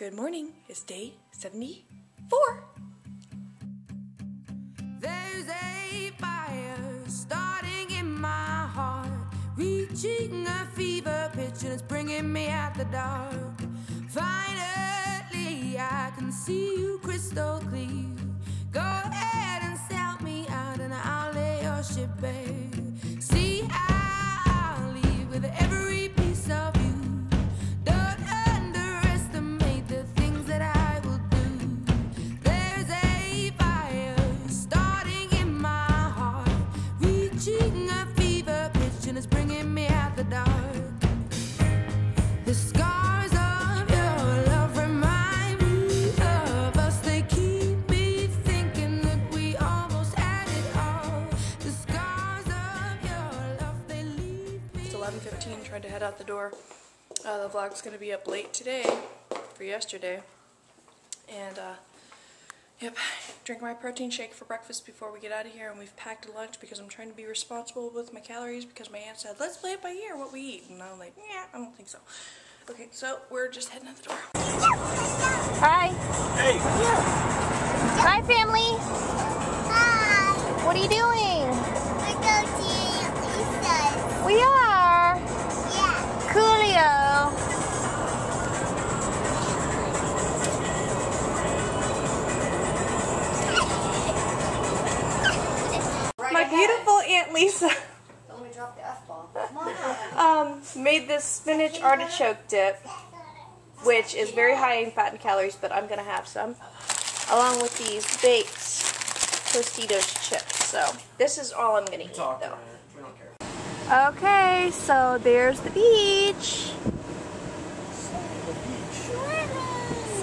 Good morning. It's day 74. There's a fire starting in my heart, reaching a fever pitch and it's bringing me out the dark. Finally, I can see you crystal clear. Go ahead and sell me out and I'll lay your ship bare. See, I'll leave with every piece of you. Don't underestimate the things that I will do. There's a fire starting in my heart, reaching a fever pitch and it's bringing me out the dark. The scars of your love remind me of us. They keep me thinking that we almost had it all. The scars of your love, they leave me. It's 11:15, trying to head out the door. The vlog's going to be up late today for yesterday. And, yep, drink my protein shake for breakfast before we get out of here. And we've packed a lunch because I'm trying to be responsible with my calories because my aunt said, let's play it by ear what we eat. And I'm like, yeah, I don't think so. Okay, so we're just heading out the door. Hi. Hey. Hi, family. Hi. What are you doing? We're going to Lisa's. We are. Yeah. Coolio. My beautiful Aunt Lisa Let me drop the F-ball. made this spinach artichoke dip, which is very high in fat and calories, but I'm going to have some, along with these baked Tostitos chips. So this is all I'm going to eat, though. We don't care. Okay, so there's the beach.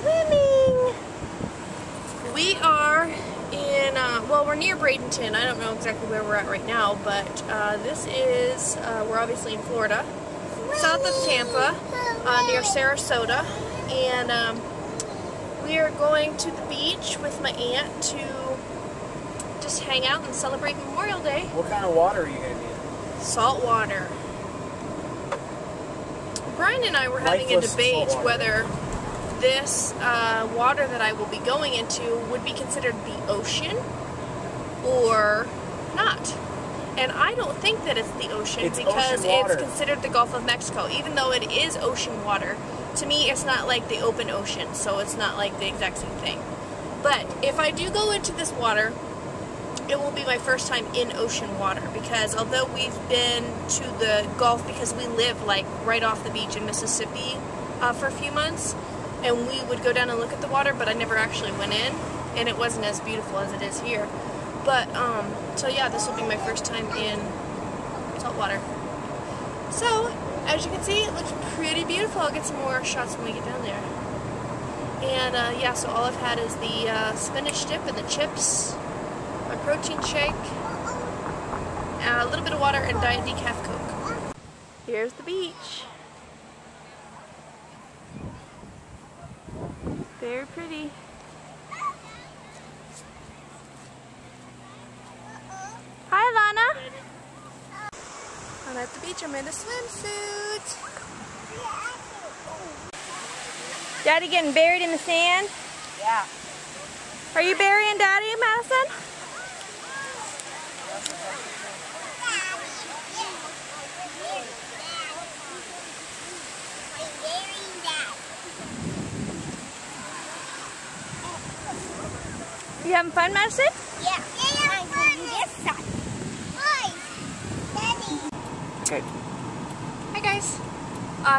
Swimming. We are in, well, we're near Bradenton. I don't know exactly where we're at right now, but this is, we're obviously in Florida, south of Tampa, near Sarasota, and we are going to the beach with my aunt to just hang out and celebrate Memorial Day. What kind of water are you going to need? Salt water. Brian and I were having a Lifeless debate salt water. whether this water that I will be going into would be considered the ocean or not. And I don't think that it's the ocean It's because ocean water. it's considered the Gulf of Mexico. Even though it is ocean water, to me it's not like the open ocean, so it's not like the exact same thing. But if I do go into this water, it will be my first time in ocean water, because although we've been to the Gulf because we live like right off the beach in Mississippi for a few months, and we would go down and look at the water, but I never actually went in, and it wasn't as beautiful as it is here. But, so yeah, this will be my first time in salt water. So, as you can see, it looks pretty beautiful. I'll get some more shots when we get down there. And, yeah, so all I've had is the spinach dip and the chips, my protein shake, a little bit of water, and Diet Decaf Coke. Here's the beach. Very pretty. Hi, Lana. I'm at the beach. I'm in a swimsuit. Daddy getting buried in the sand? Yeah. Are you burying Daddy, Madison? You having fun, Madison? Yeah. This side. Hi. Daddy. Good. Hi guys.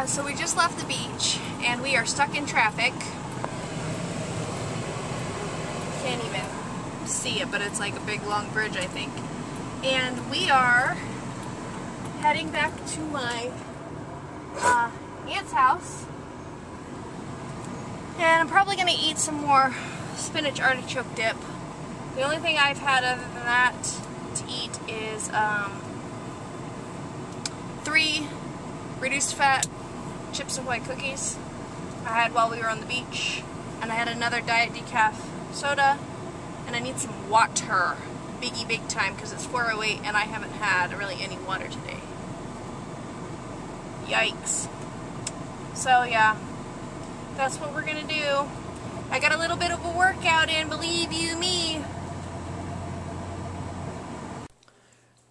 So we just left the beach and we are stuck in traffic. Can't even see it, but it's like a big long bridge, I think. And we are heading back to my aunt's house. And I'm probably gonna eat some more spinach artichoke dip. The only thing I've had other than that to eat is 3 reduced fat chips and white cookies I had while we were on the beach, and I had another Diet Decaf soda, and I need some water, biggie big time, because it's 4:08 and I haven't had really any water today. Yikes. So yeah, That's what we're gonna do. I got a little bit of a workout in, believe you me.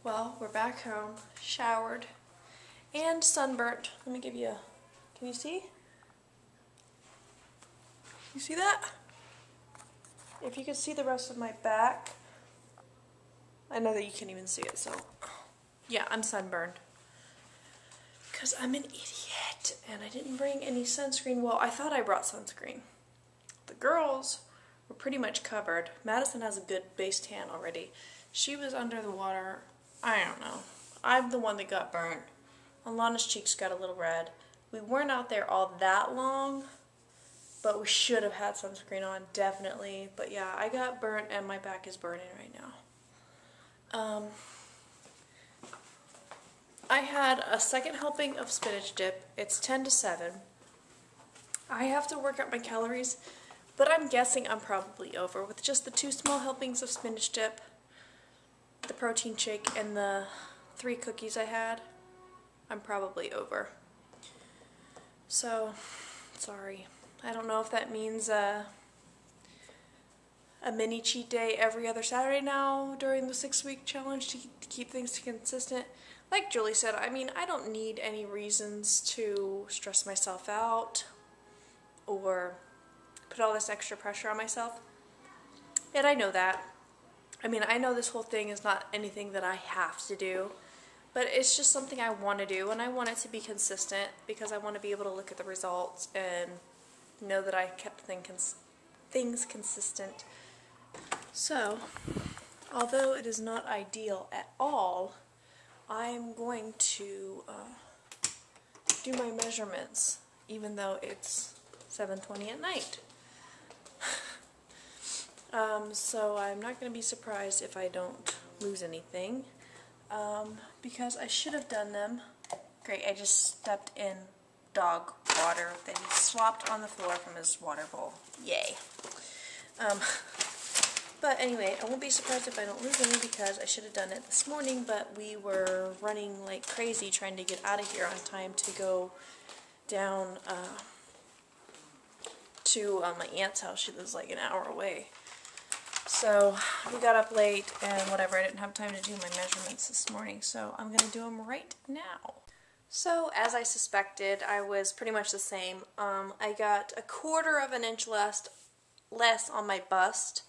Well, we're back home, showered, and sunburnt. Let me give you a, can you see? You see that? If you could see the rest of my back, I know that you can't even see it, so yeah, I'm sunburned. Because I'm an idiot, and I didn't bring any sunscreen. Well, I thought I brought sunscreen. The girls were pretty much covered. Madison has a good base tan already. She was under the water, I don't know. I'm the one that got burnt. Alana's cheeks got a little red. We weren't out there all that long, but we should have had sunscreen on, definitely. But yeah, I got burnt and my back is burning right now. I had a second helping of spinach dip. It's 10 to 7. I have to work out my calories, but I'm guessing I'm probably over. With just the 2 small helpings of spinach dip, the protein shake, and the 3 cookies I had, I'm probably over. So, sorry. I don't know if that means a mini cheat day every other Saturday now during the 6-week challenge to keep things consistent. Like Julie said, I mean, I don't need any reasons to stress myself out or put all this extra pressure on myself. And I know that. I mean, I know this whole thing is not anything that I have to do, but it's just something I want to do, and I want it to be consistent because I want to be able to look at the results and know that I kept things consistent. So, although it is not ideal at all, I'm going to do my measurements, even though it's 7:20 at night. So I'm not going to be surprised if I don't lose anything, because I should have done them. Great, I just stepped in dog water that he swapped on the floor from his water bowl. Yay. But anyway, I won't be surprised if I don't lose any because I should have done it this morning, but we were running like crazy trying to get out of here on time to go down to my aunt's house. She lives like an hour away. So we got up late and whatever, I didn't have time to do my measurements this morning, so I'm going to do them right now. So as I suspected, I was pretty much the same. I got 1/4 inch less on my bust,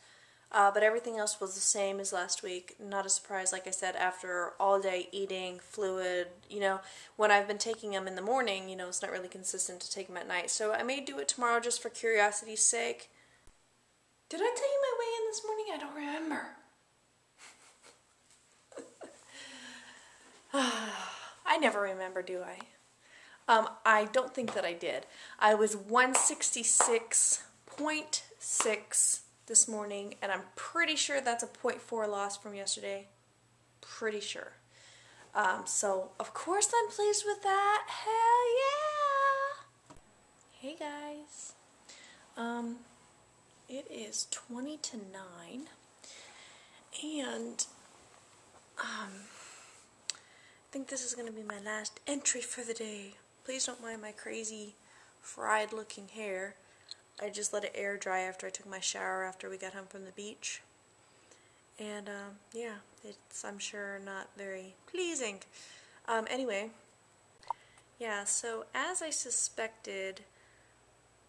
but everything else was the same as last week. Not a surprise, like I said, after all day eating fluid, you know, when I've been taking them in the morning, you know, it's not really consistent to take them at night. So I may do it tomorrow just for curiosity's sake. Did I tell you my weigh-in this morning? I don't remember. I never remember, do I? I don't think that I did. I was 166.6 this morning, and I'm pretty sure that's a 0.4 loss from yesterday. Pretty sure. So, of course I'm pleased with that. Hell yeah! Hey guys. It is 20 to 9, and I think this is going to be my last entry for the day. Please don't mind my crazy fried looking hair. I just let it air dry after I took my shower after we got home from the beach. And yeah, it's, I'm sure, not very pleasing. Anyway, yeah, so as I suspected,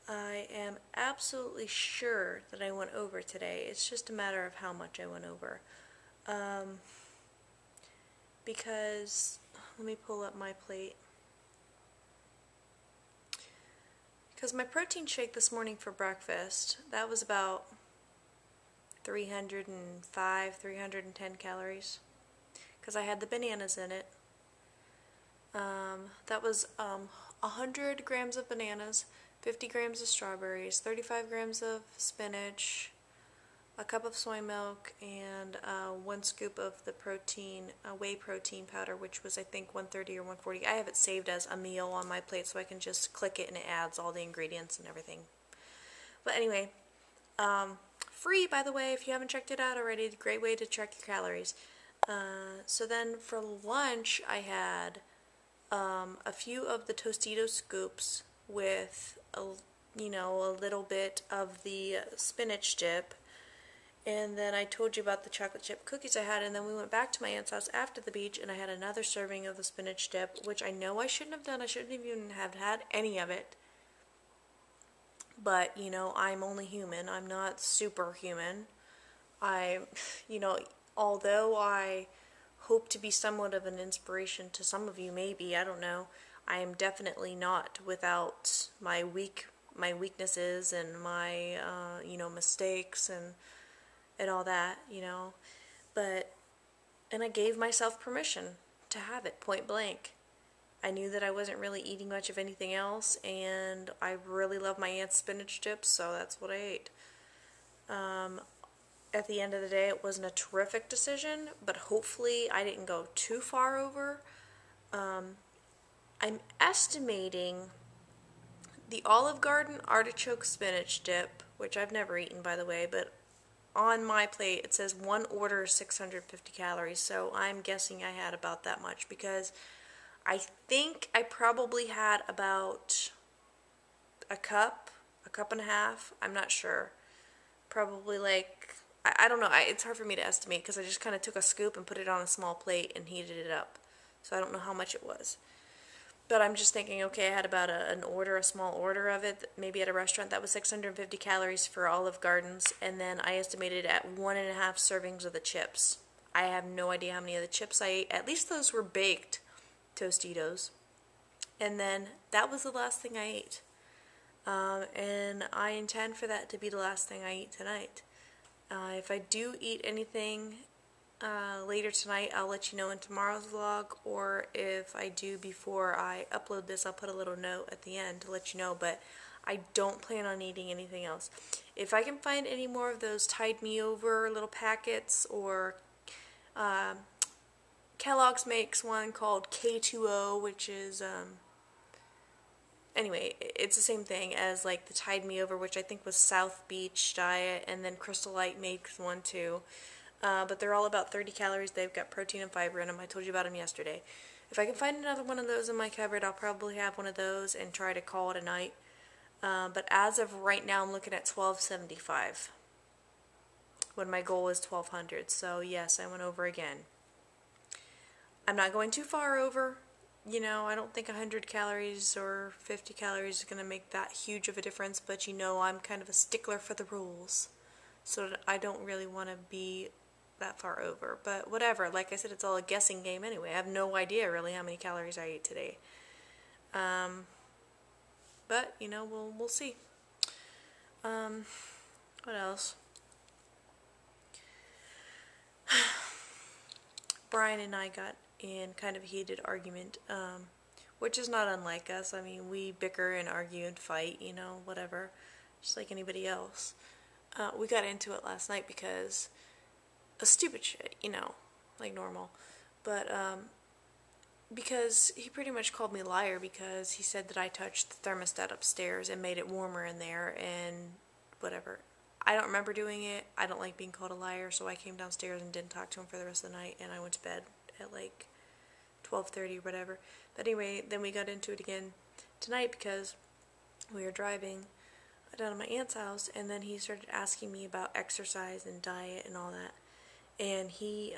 I am absolutely sure that I went over today. It's just a matter of how much I went over. Because, let me pull up my plate. Because my protein shake this morning for breakfast, that was about 305, 310 calories. Because I had the bananas in it. That was 100 grams of bananas, 50 grams of strawberries, 35 grams of spinach, a cup of soy milk, and 1 scoop of the protein, whey protein powder, which was I think 130 or 140. I have it saved as a meal on my plate so I can just click it and it adds all the ingredients and everything. But anyway, free, by the way, if you haven't checked it out already. Great way to track your calories. So then for lunch I had a few of the Tostito scoops with you know, a little bit of the spinach dip. And then I told you about the chocolate chip cookies I had, and then we went back to my aunt's house after the beach, and I had another serving of the spinach dip, which I know I shouldn't have done. I shouldn't even have had any of it. But, you know, I'm only human. I'm not superhuman. You know, although I hope to be somewhat of an inspiration to some of you, maybe, I don't know, I am definitely not without my weaknesses and my, you know, mistakes and all that, you know, and I gave myself permission to have it, point blank. I knew that I wasn't really eating much of anything else, and I really love my aunt's spinach dips, so that's what I ate. At the end of the day, it wasn't a terrific decision, but hopefully I didn't go too far over. I'm estimating the Olive Garden artichoke spinach dip, which I've never eaten, by the way, but on my plate it says one order is 650 calories, so I'm guessing I had about that much, because I think I probably had about a cup and a half, I'm not sure, probably like, I don't know, it's hard for me to estimate because I just kind of took a scoop and put it on a small plate and heated it up, so I don't know how much it was. But I'm just thinking, okay, I had about a small order of it, maybe at a restaurant. That was 650 calories for Olive Gardens, and then I estimated at 1.5 servings of the chips. I have no idea how many of the chips I ate. At least those were baked Tostitos. And then that was the last thing I ate. And I intend for that to be the last thing I eat tonight. If I do eat anything later tonight, I'll let you know in tomorrow's vlog, or if I do before I upload this, I'll put a little note at the end to let you know, but I don't plan on eating anything else. If I can find any more of those Tide Me Over little packets, or Kellogg's makes one called K2O, which is, anyway, it's the same thing as like the Tide Me Over, which I think was South Beach Diet, and then Crystal Light makes one too. But they're all about 30 calories. They've got protein and fiber in them. I told you about them yesterday. If I can find another one of those in my cupboard, I'll probably have one of those and try to call it a night. But as of right now, I'm looking at 1275 when my goal is 1200. So yes, I went over again. I'm not going too far over. You know, I don't think 100 calories or 50 calories is going to make that huge of a difference, but you know, I'm kind of a stickler for the rules. So I don't really want to be that far over, but whatever. Like I said, it's all a guessing game anyway. I have no idea really how many calories I ate today. But you know, we'll see. What else? Brian and I got in kind of a heated argument, which is not unlike us. I mean, we bicker and argue and fight, you know, whatever, just like anybody else. We got into it last night because a stupid shit, you know, like normal, but because he pretty much called me a liar because he said that I touched the thermostat upstairs and made it warmer in there and whatever. I don't remember doing it. I don't like being called a liar, so I came downstairs and didn't talk to him for the rest of the night, and I went to bed at like 12:30 or whatever. But anyway, then we got into it again tonight because we were driving down to my aunt's house, and then he started asking me about exercise and diet and all that. And he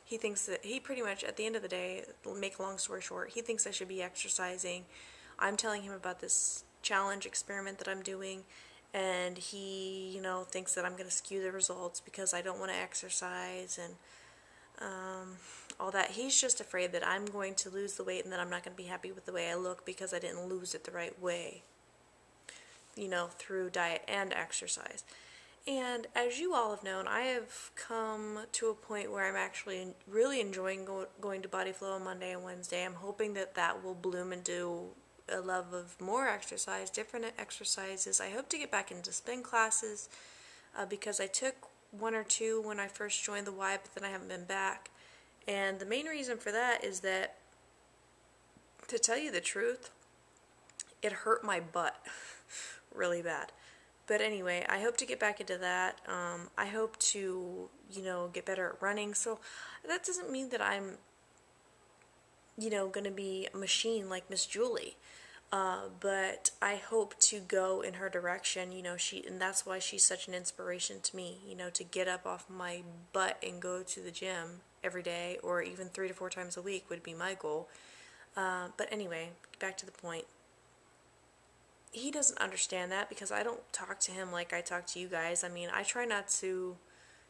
thinks that he pretty much, at the end of the day, make a long story short, he thinks I should be exercising. I'm telling him about this challenge experiment that I'm doing, and he, you know, thinks that I'm going to skew the results because I don't want to exercise and all that. He's just afraid that I'm going to lose the weight and that I'm not going to be happy with the way I look because I didn't lose it the right way, you know, through diet and exercise. And as you all have known, I have come to a point where I'm actually really enjoying going to Body Flow on Monday and Wednesday. I'm hoping that that will bloom into a love of more exercise, different exercises. I hope to get back into spin classes because I took one or two when I first joined the Y, but then I haven't been back. And the main reason for that is that, to tell you the truth, it hurt my butt really bad. But anyway, I hope to get back into that. I hope to, you know, get better at running. So that doesn't mean that I'm, you know, going to be a machine like Miss Julie. But I hope to go in her direction, you know, and that's why she's such an inspiration to me, you know, to get up off my butt and go to the gym every day, or even 3 to 4 times a week would be my goal. But anyway, back to the point. He doesn't understand that because I don't talk to him like I talk to you guys. I mean, I try not to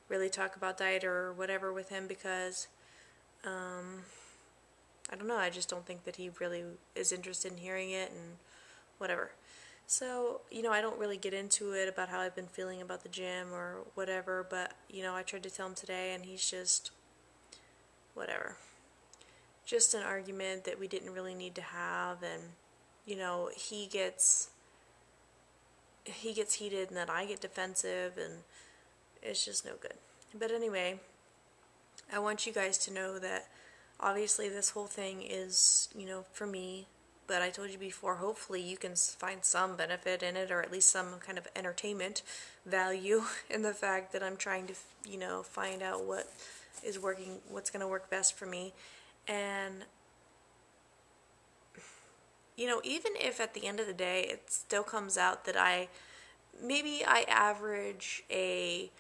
really talk about diet or whatever with him because, I don't know, I just don't think that he really is interested in hearing it and whatever. So, you know, I don't really get into it about how I've been feeling about the gym or whatever, but, you know, I tried to tell him today and he's just, whatever. Just an argument that we didn't really need to have, and, you know, he gets heated and then I get defensive, and it's just no good. But anyway, I want you guys to know that obviously this whole thing is, you know, for me, but I told you before, hopefully you can find some benefit in it, or at least some kind of entertainment value in the fact that I'm trying to, you know, find out what is working, what's going to work best for me. And, you know, even if at the end of the day it still comes out that maybe I average a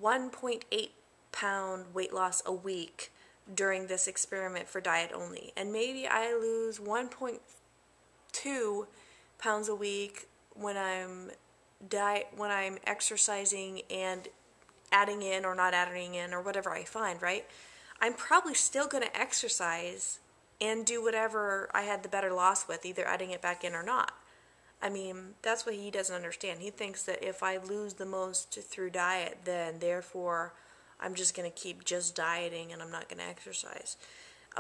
1.8 pound weight loss a week during this experiment for diet only, and maybe I lose 1.2 pounds a week when I'm exercising and adding in or not adding in or whatever I find, right? I'm probably still going to exercise and do whatever I had the better loss with, either adding it back in or not. I mean, that's what he doesn't understand. He thinks that if I lose the most through diet, then therefore I'm just going to keep just dieting and I'm not going to exercise.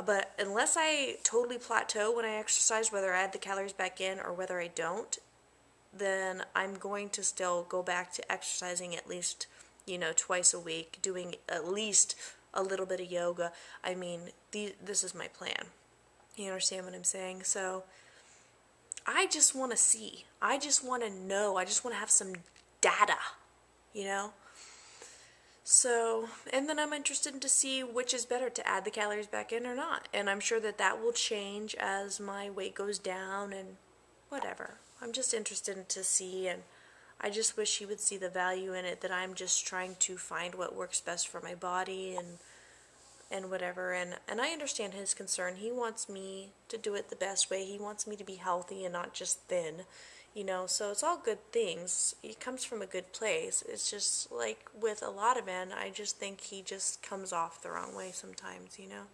But unless I totally plateau when I exercise, whether I add the calories back in or whether I don't, then I'm going to still go back to exercising at least, you know, twice a week, doing at least a little bit of yoga. I mean, this is my plan. You understand what I'm saying? So I just want to see. I just want to know. I just want to have some data, you know? So, and then I'm interested to see which is better, to add the calories back in or not. And I'm sure that that will change as my weight goes down and whatever. I'm just interested to see, and I just wish he would see the value in it, that I'm just trying to find what works best for my body and whatever. And I understand his concern. He wants me to do it the best way. He wants me to be healthy and not just thin, you know. So it's all good things. It comes from a good place. It's just like with a lot of men, I just think he just comes off the wrong way sometimes, you know.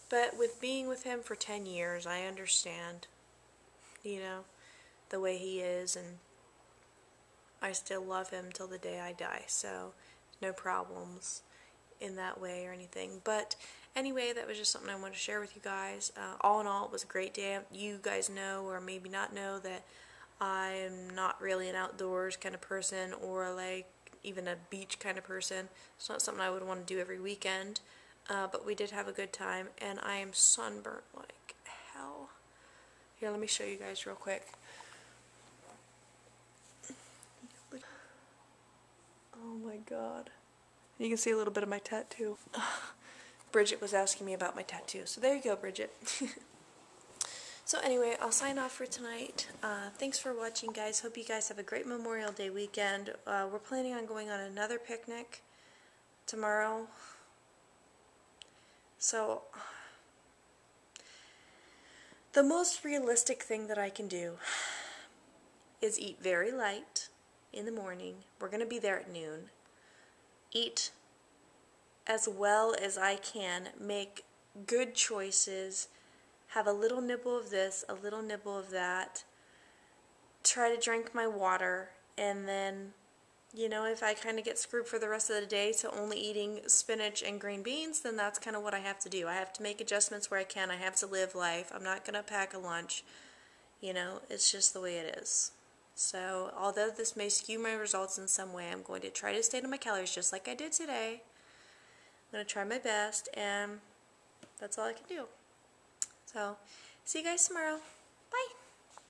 But with being with him for 10 years, I understand, you know, the way he is, and I still love him till the day I die. So no problems in that way or anything. But anyway, that was just something I wanted to share with you guys. All in all, it was a great day. You guys know, or maybe not know, that I'm not really an outdoors kind of person, or like even a beach kind of person. It's not something I would want to do every weekend, but we did have a good time, and I am sunburnt like hell. Here, let me show you guys real quick. Oh my god. You can see a little bit of my tattoo. Bridget was asking me about my tattoo. So there you go, Bridget. So anyway, I'll sign off for tonight. Thanks for watching, guys. Hope you guys have a great Memorial Day weekend. We're planning on going on another picnic tomorrow. So the most realistic thing that I can do is eat very light in the morning. We're going to be there at noon. Eat as well as I can, make good choices, have a little nibble of this, a little nibble of that, try to drink my water, and then, you know, if I kind of get screwed for the rest of the day to only eating spinach and green beans, then that's kind of what I have to do. I have to make adjustments where I can. I have to live life. I'm not going to pack a lunch. You know, it's just the way it is. So, although this may skew my results in some way, I'm going to try to stay to my calories just like I did today. I'm going to try my best, and that's all I can do. So, see you guys tomorrow. Bye!